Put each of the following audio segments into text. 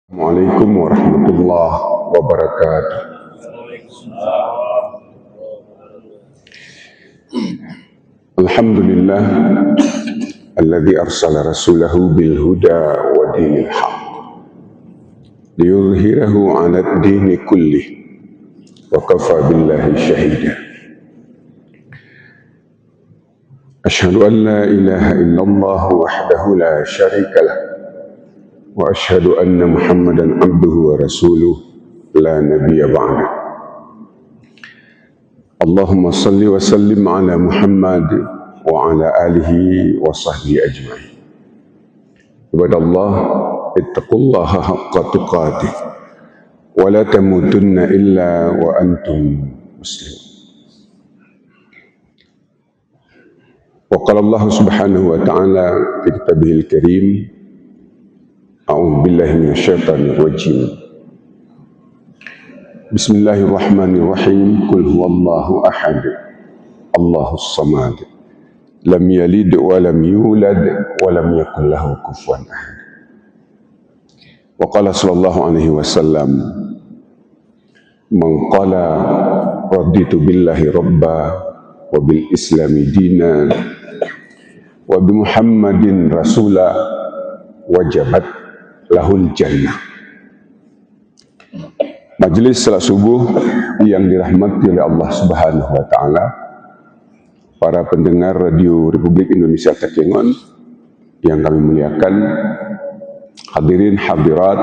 Assalamualaikum warahmatullahi wabarakatuh. Alhamdulillah alladzi arsala rasulahu bil huda wa dinil haq liyudhhirahu 'ala ad-dini kullih wa kafa billahi shahida. Asyhadu an la ilaha illallah wahdahu la syarika lah wa asyhadu anna Muhammadan abduhu wa rasuluh la nabiyya ba'da. Allahumma salli wa sallim ala Muhammad wa ala alihi wa sahbihi ajma'in. Ibadallah, ittaqullaha haqqa tuqatih wa la tamutunna illa wa antum muslimun. Wa qala Allah subhanahu wa ta'ala fi kitabihil karim, a'udzu billahi minasyaitonir rajim. Bismillahirrahmanirrahim. Qul huwallahu ahad, Allahus samad, lam yalid wa lam yulad wa lam yakul lahu kufuwan ahad. Wa qala sallallahu alaihi wasallam, man qala raditu billahi rabba wa bil islami dinan wa bi Muhammadin rasula wajabat lahul jannah. Majelis salat subuh yang dirahmati oleh Allah Subhanahu wa taala, para pendengar Radio Republik Indonesia Takengon yang kami muliakan, hadirin hadirat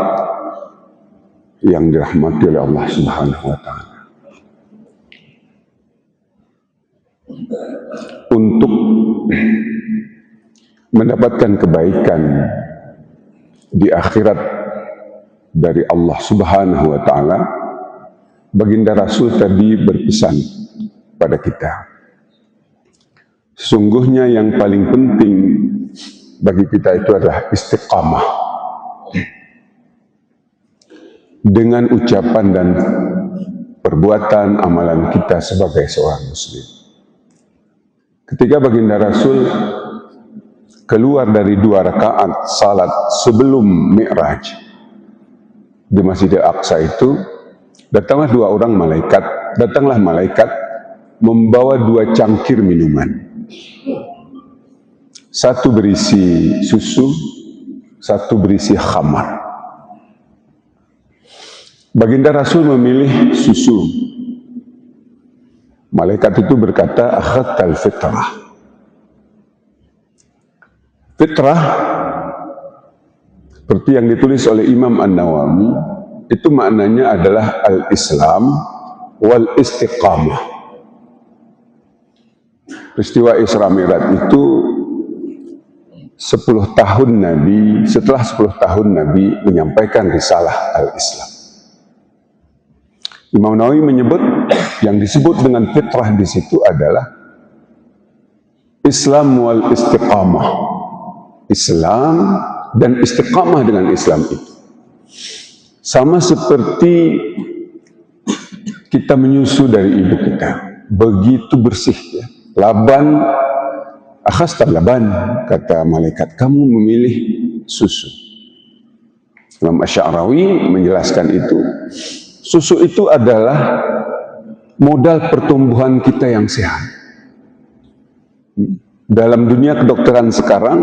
yang dirahmati oleh Allah Subhanahu wa taala. Untuk mendapatkan kebaikan di akhirat dari Allah Subhanahu wa taala, baginda Rasul tadi berpesan pada kita, sesungguhnya yang paling penting bagi kita itu adalah istiqamah dengan ucapan dan perbuatan amalan kita sebagai seorang muslim. Ketika baginda Rasul keluar dari 2 rakaat salat sebelum Mi'raj di Masjidil Aqsa itu, datanglah 2 orang malaikat. Datanglah malaikat membawa 2 cangkir minuman. Satu berisi susu, satu berisi khamar. Baginda Rasul memilih susu. Malaikat itu berkata, akhadtal fitrah. Fitrah, seperti yang ditulis oleh Imam An-Nawawi, itu maknanya adalah al-Islam wal istiqamah. Peristiwa Isra Mi'raj itu 10 tahun Nabi, setelah 10 tahun Nabi menyampaikan risalah al-Islam. Imam Nawawi menyebut yang disebut dengan fitrah di situ adalah Islam wal istiqamah. Islam dan istiqamah dengan Islam itu sama seperti kita menyusu dari ibu kita, begitu bersih ya. Laban, akhasta laban, kata malaikat, kamu memilih susu. Imam Asy'arawi menjelaskan itu, susu itu adalah modal pertumbuhan kita yang sehat. Dalam dunia kedokteran sekarang,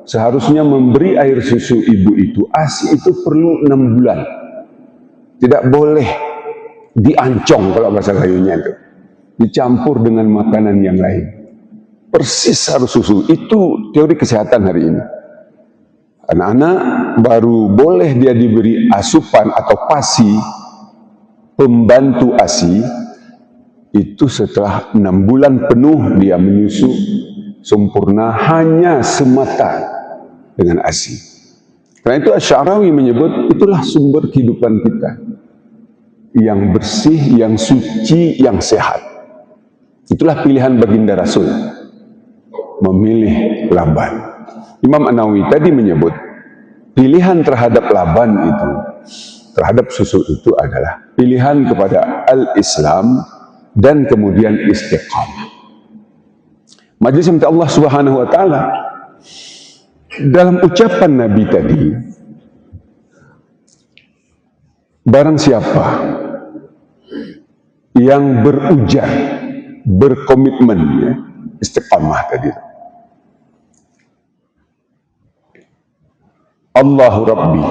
seharusnya memberi air susu ibu itu, ASI itu perlu 6 bulan. Tidak boleh diancong kalau bahasa Melayu-nya itu. Dicampur dengan makanan yang lain. Persis harus susu. Itu teori kesehatan hari ini. Anak-anak baru boleh dia diberi asupan atau PASI, pembantu ASI, itu setelah 6 bulan penuh dia menyusu sempurna hanya semata dengan ASI. Karena itu Asy'arawi menyebut itulah sumber kehidupan kita, yang bersih, yang suci, yang sehat. Itulah pilihan baginda Rasul, memilih Laban. Imam An-Nawawi tadi menyebut pilihan terhadap Laban itu, terhadap susu itu adalah pilihan kepada al-Islam dan kemudian istiqamah. Majelis minta Allah Subhanahu wa taala dalam ucapan Nabi tadi, Barang siapa yang berujar, berkomitmen, ya, istiqamah tadi, Allahu Rabbi,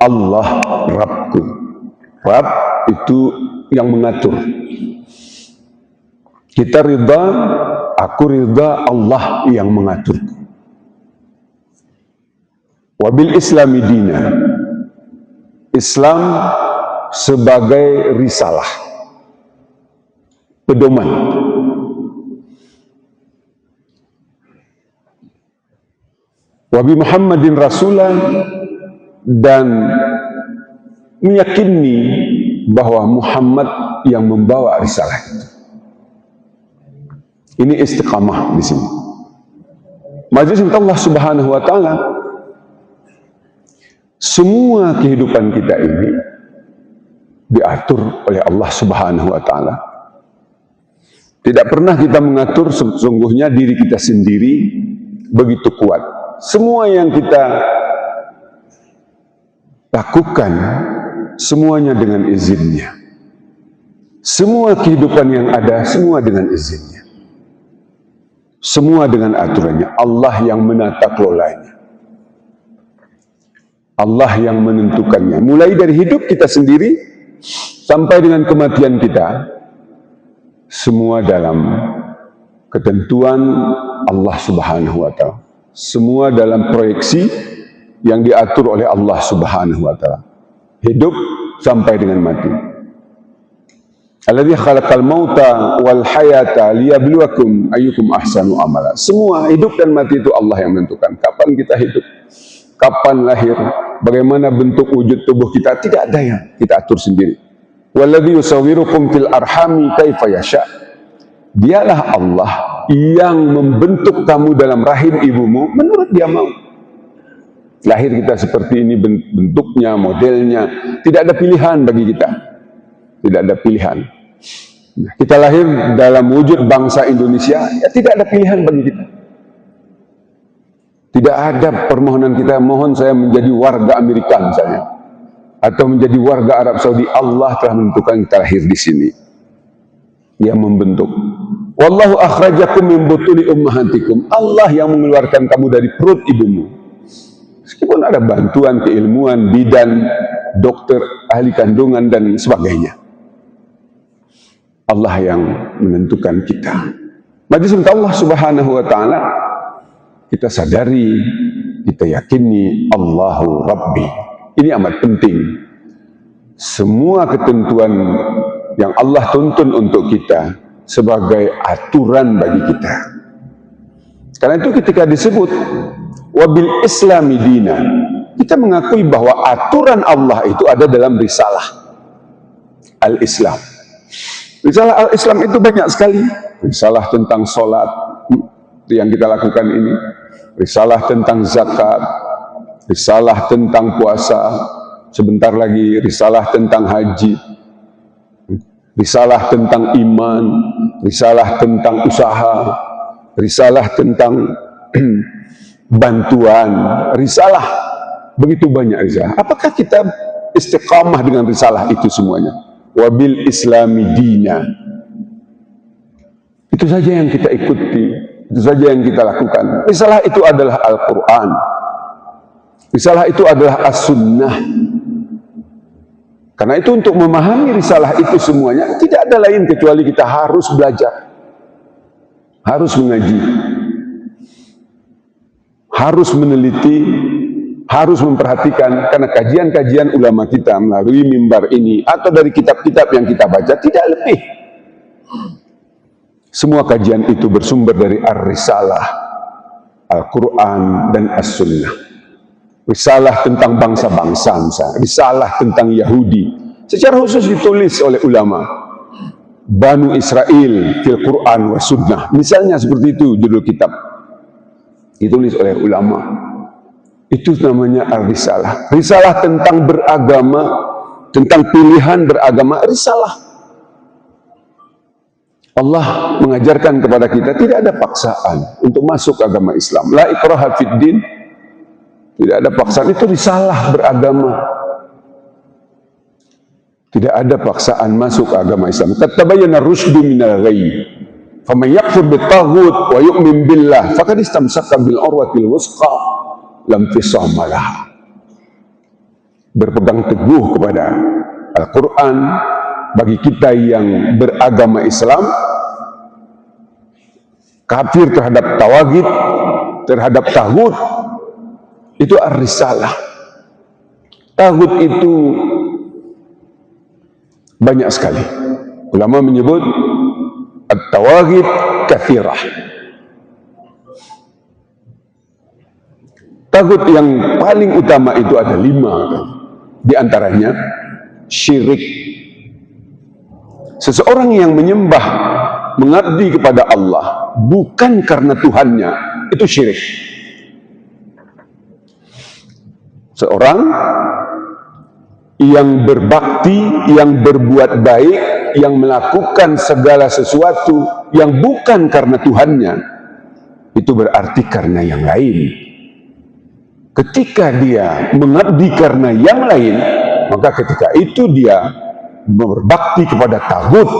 Allah Rabbku. Rabb itu yang mengatur. Kita ridha, aku ridha, Allah yang mengatur. Wabil Islami dina, Islam sebagai risalah, pedoman. Wabi Muhammadin Rasulah, dan meyakini bahwa Muhammad yang membawa risalah itu. Ini istiqamah di sini. Majelis Allah Subhanahu wa taala, semua kehidupan kita ini diatur oleh Allah Subhanahu wa taala. Tidak pernah kita mengatur, sesungguhnya diri kita sendiri begitu kuat. Semua yang kita lakukan, semuanya dengan izinnya. Semua kehidupan yang ada, semua dengan izinnya. Semua dengan aturannya. Allah yang menata kelolanya. Allah yang menentukannya. Mulai dari hidup kita sendiri sampai dengan kematian kita, semua dalam ketentuan Allah Subhanahu wa taala. Semua dalam proyeksi yang diatur oleh Allah Subhanahu wa taala. Hidup sampai dengan mati. Alladzi khalaqal mauta wal hayata liyabluwakum ayyukum ahsanu amala. Semua hidup dan mati itu Allah yang menentukan. Kapan kita hidup, kapan lahir, bagaimana bentuk wujud tubuh kita, tidak ada yang kita atur sendiri. Walladzi yusawwirukum fil arhami kaifa yasha. Dialah Allah yang membentuk kamu dalam rahim ibumu menurut Dia mau. Lahir kita seperti ini bentuknya, modelnya, tidak ada pilihan bagi kita. Tidak ada pilihan. Kita lahir dalam wujud bangsa Indonesia, ya tidak ada pilihan bagi kita. Tidak ada permohonan kita, mohon saya menjadi warga Amerika misalnya, atau menjadi warga Arab Saudi. Allah telah menentukan kita lahir di sini. Dia membentuk. Wallahu akhrajakum min butuni ummahatikum. Allah yang mengeluarkan kamu dari perut ibumu. Meskipun ada bantuan keilmuan, bidan, dokter, ahli kandungan dan sebagainya. Allah yang menentukan kita. Majelis Allah Subhanahu wa taala, kita sadari, kita yakini Allahu Rabbi. Ini amat penting. Semua ketentuan yang Allah tuntun untuk kita sebagai aturan bagi kita. Karena itu ketika disebut wabil Islami dina, kita mengakui bahwa aturan Allah itu ada dalam risalah Al-Islam. Risalah Al-Islam itu banyak sekali. Risalah tentang sholat yang kita lakukan ini, risalah tentang zakat, risalah tentang puasa, sebentar lagi risalah tentang haji, risalah tentang iman, risalah tentang usaha, risalah tentang bantuan, risalah, begitu banyak risalah. Apakah kita istiqamah dengan risalah itu semuanya? Wabil Islami dina. Itu saja yang kita ikuti, itu saja yang kita lakukan. Risalah itu adalah Al-Quran. Risalah itu adalah As-Sunnah. Karena itu untuk memahami risalah itu semuanya, tidak ada lain kecuali kita harus belajar, harus mengaji, harus meneliti, harus memperhatikan. Karena kajian-kajian ulama kita melalui mimbar ini atau dari kitab-kitab yang kita baca tidak lebih. Semua kajian itu bersumber dari Ar-Risalah, Al-Quran dan As-Sunnah. Risalah tentang bangsa-bangsa, risalah tentang Yahudi secara khusus ditulis oleh ulama. Banu Israel fil Quran wa Sunnah, misalnya seperti itu judul kitab, ditulis oleh ulama. Itu namanya Ar-Risalah. Risalah tentang beragama, tentang pilihan beragama, risalah. Allah mengajarkan kepada kita tidak ada paksaan untuk masuk agama Islam. La ikraha fid din. Tidak ada paksaan, itu risalah beragama. Tidak ada paksaan masuk ke agama Islam. Tabayyana rusydu minal ghayy. Faman yakfur bitaghut wa yu'min billah faqad istamsaka bil urwatil wuthqa lam fisama laha. Berpegang teguh kepada Al-Quran bagi kita yang beragama Islam, kafir terhadap tawagid, terhadap taghut, itu ar-risalah. Taghut itu banyak sekali. Ulama menyebut at-tawagid kathirah. Taghut yang paling utama itu ada 5. Di antaranya syirik. Seseorang yang menyembah, mengabdi kepada Allah bukan karena Tuhannya, itu syirik. Seorang yang berbakti, yang berbuat baik, yang melakukan segala sesuatu yang bukan karena Tuhannya, itu berarti karena yang lain. Ketika dia mengabdi karena yang lain, maka ketika itu dia berbakti kepada taghut,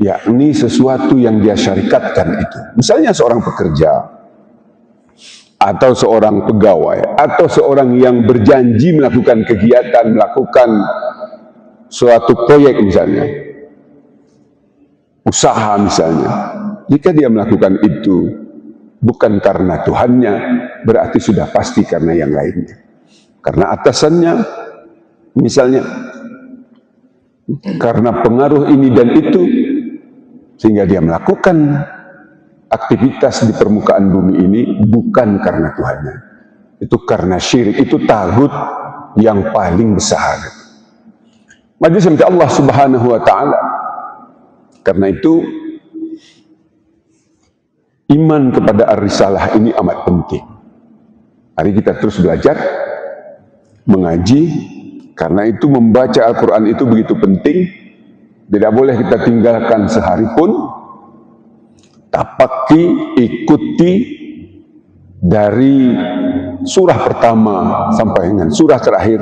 yakni sesuatu yang dia syarikatkan itu. Misalnya seorang pekerja, atau seorang pegawai, atau seorang yang berjanji melakukan kegiatan, melakukan suatu proyek misalnya, usaha misalnya. Jika dia melakukan itu bukan karena Tuhannya, berarti sudah pasti karena yang lainnya. Karena atasannya misalnya, karena pengaruh ini dan itu, sehingga dia melakukan aktivitas di permukaan bumi ini bukan karena Tuhannya. Itu karena syirik, itu taghut yang paling besar. Majelis minta Allah Subhanahu wa taala. Karena itu iman kepada ar-risalah ini amat penting. Hari kita terus belajar, mengaji, karena itu membaca Al-Quran itu begitu penting. Tidak boleh kita tinggalkan sehari pun. Tapaki, ikuti dari surah pertama sampai dengan surah terakhir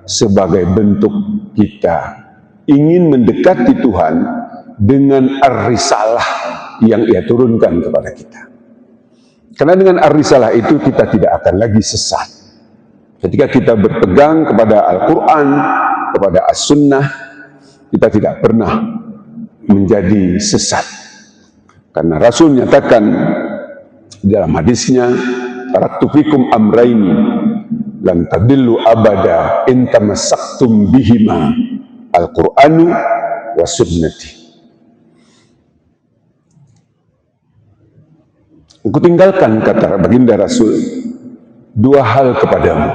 sebagai bentuk kita ingin mendekati Tuhan dengan ar-risalah yang Ia turunkan kepada kita. Karena dengan ar-risalah itu kita tidak akan lagi sesat. Ketika kita berpegang kepada Al-Quran, kepada As-Sunnah, kita tidak pernah menjadi sesat. Karena Rasul menyatakan dalam hadisnya, taraktu fikum amraini lan tadillu abada in tamassaktum bihima al-Qur'anu wa sunnati. Aku tinggalkan, kata baginda Rasul, 2 hal kepadamu.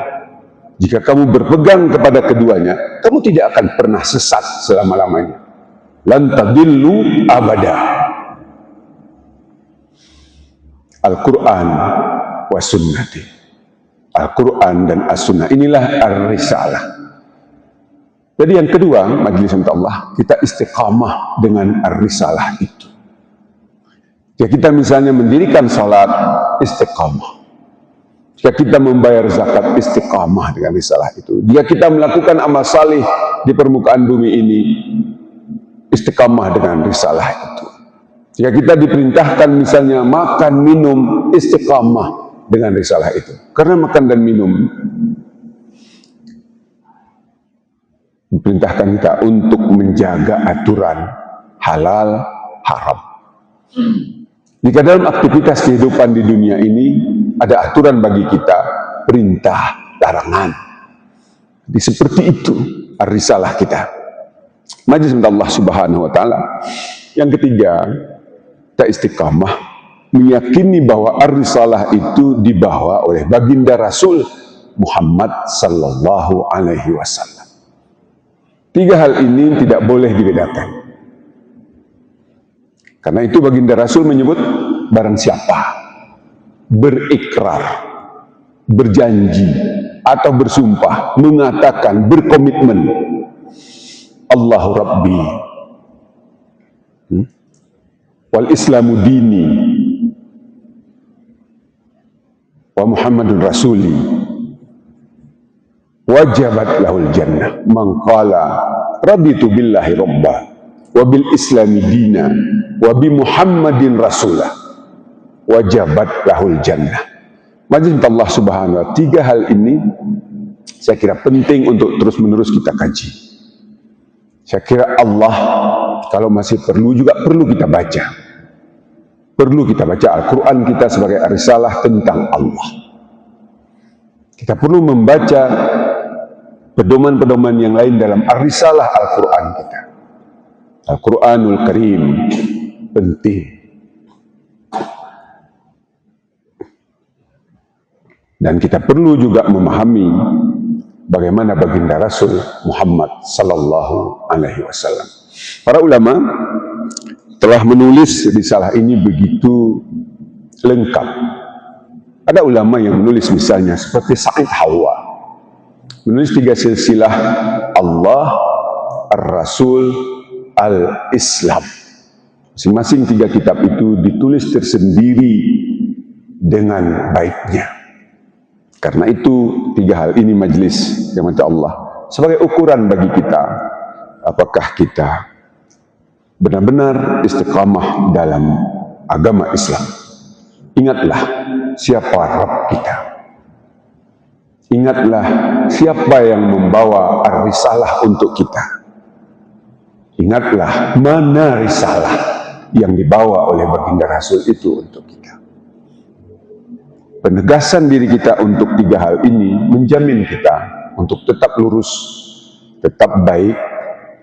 Jika kamu berpegang kepada keduanya, kamu tidak akan pernah sesat selama-lamanya. Lan tadillu abada. Al-Quran wa sunnati. Al-Quran dan As-Sunnah, inilah ar-risalah. Jadi yang kedua, majelis minta Allah, kita istiqamah dengan ar-risalah itu. Jika kita misalnya mendirikan salat, istiqamah. Jika kita membayar zakat, istiqamah dengan risalah itu. Jika kita melakukan amal salih di permukaan bumi ini, istiqamah dengan risalah itu. Jika kita diperintahkan misalnya makan, minum, istiqamah dengan risalah itu. Karena makan dan minum diperintahkan kita untuk menjaga aturan halal, haram. Jika dalam aktivitas kehidupan di dunia ini ada aturan bagi kita, perintah, larangan. Jadi seperti itu ar-risalah kita. Majelis minta Allah Subhanahu wa taala. Yang ketiga, kita istiqamah meyakini bahwa ar-risalah itu dibawa oleh baginda Rasul Muhammad sallallahu alaihi wasallam. 3 hal ini tidak boleh dibedakan. Karena itu baginda Rasul menyebut, barang siapa berikrar, berjanji atau bersumpah, mengatakan, berkomitmen, Allahu Rabbi wal Islamu dini wa Muhammadun Rasuli, wajabat lahul jannah. Man qala raditu billahi rabbah wa bil islami dina wa bi Muhammadin rasulah wajabat lahul jannah. Majelis Allah Subhanahu wa ta'ala, 3 hal ini saya kira penting untuk terus-menerus kita kaji. Saya kira Allah kalau masih perlu juga perlu kita baca. Perlu kita baca Al-Quran kita sebagai risalah tentang Allah. Kita perlu membaca pedoman-pedoman yang lain dalam risalah Al-Quran kita. Al-Quranul Karim penting. Dan kita perlu juga memahami bagaimana baginda Rasul Muhammad sallallahu alaihi wasallam. Para ulama telah menulis risalah ini begitu lengkap. Ada ulama yang menulis misalnya seperti Sa'id Hawa, menulis 3 silsilah Allah, Ar-Rasul, Al-Islam. Masing-masing 3 kitab itu ditulis tersendiri dengan baiknya. Karena itu 3 hal ini majelis yang minta Allah sebagai ukuran bagi kita, apakah kita benar-benar istiqamah dalam agama Islam. Ingatlah siapa Rabb kita. Ingatlah siapa yang membawa risalah untuk kita. Ingatlah mana risalah yang dibawa oleh baginda Rasul itu untuk kita. Penegasan diri kita untuk 3 hal ini menjamin kita untuk tetap lurus, tetap baik,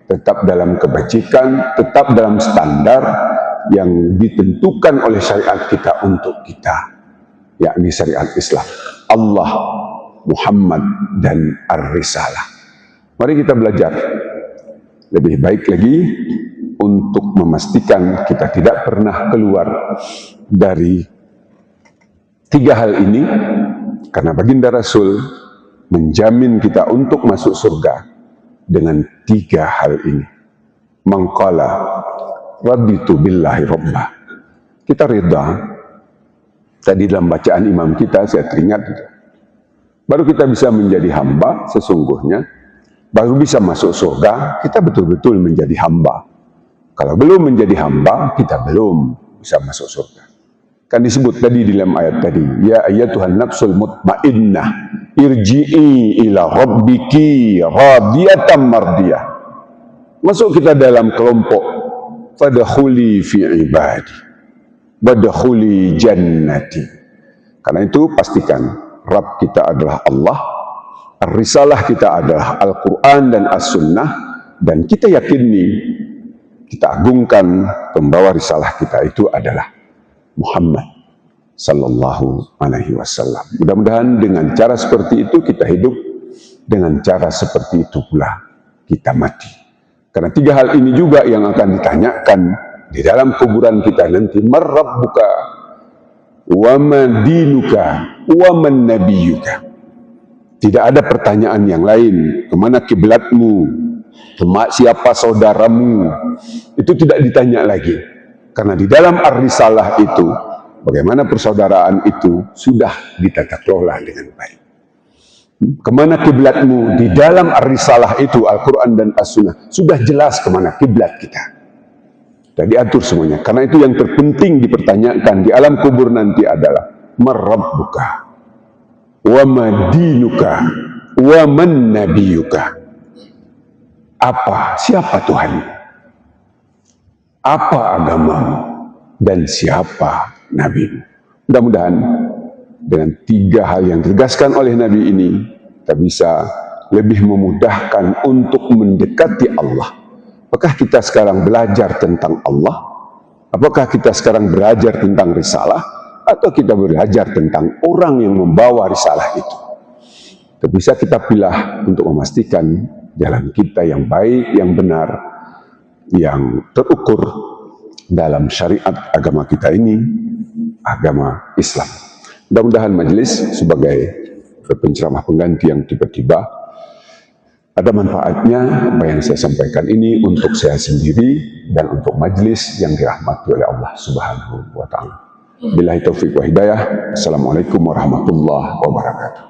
tetap dalam kebajikan, tetap dalam standar yang ditentukan oleh syariat kita untuk kita, yakni syariat Islam, Allah, Muhammad, dan Ar-Risalah. Mari kita belajar lebih baik lagi untuk memastikan kita tidak pernah keluar dari 3 hal ini, karena baginda Rasul menjamin kita untuk masuk surga dengan 3 hal ini. Man qala raditu billahi rabbah. Kita rida. Tadi dalam bacaan imam kita saya teringat, baru kita bisa menjadi hamba sesungguhnya, baru bisa masuk surga, kita betul-betul menjadi hamba. Kalau belum menjadi hamba, kita belum bisa masuk surga. Kan disebut tadi di dalam ayat tadi, ya ayyatuhan nafsul mutmainnah irji'i ila rabbiki radiyatan mardiyah. Masuk kita dalam kelompok fadkhuli fi ibadi wadkhuli jannati. Karena itu pastikan Rabb kita adalah Allah, risalah kita adalah Al-Quran dan As-Sunnah, dan kita yakini, kita agungkan pembawa risalah kita itu adalah Muhammad sallallahu alaihi wasallam. Mudah-mudahan dengan cara seperti itu kita hidup, dengan cara seperti itu pula kita mati. Karena 3 hal ini juga yang akan ditanyakan di dalam kuburan kita nanti. Man rabbuka wa man dinuka wa man nabiyuka. Tidak ada pertanyaan yang lain. Kemana kiblatmu? Siapa saudaramu? Itu tidak ditanya lagi. Karena di dalam ar-risalah itu, bagaimana persaudaraan itu sudah ditata kelola dengan baik. Kemana kiblatmu? Di dalam ar-risalah itu, Al-Quran dan As-Sunnah, sudah jelas kemana kiblat kita. Sudah diatur semuanya. Karena itu yang terpenting dipertanyakan di alam kubur nanti adalah man rabbuka wa ma dinuka wa man nabiyuka. Apa? Siapa Tuhan? Apa agamamu? Dan siapa nabimu? Mudah-mudahan dengan 3 hal yang ditegaskan oleh Nabi ini, kita bisa lebih memudahkan untuk mendekati Allah. Apakah kita sekarang belajar tentang Allah? Apakah kita sekarang belajar tentang risalah? Atau kita belajar tentang orang yang membawa risalah itu? Itu bisa kita pilih untuk memastikan jalan kita yang baik, yang benar, yang terukur dalam syariat agama kita ini, agama Islam. Mudah-mudahan majelis sebagai penceramah pengganti yang tiba-tiba ada manfaatnya apa yang saya sampaikan ini untuk saya sendiri dan untuk majelis yang dirahmati oleh Allah Subhanahu wa ta'ala. Billahi taufiq wa hidayah. Assalamualaikum warahmatullahi wabarakatuh.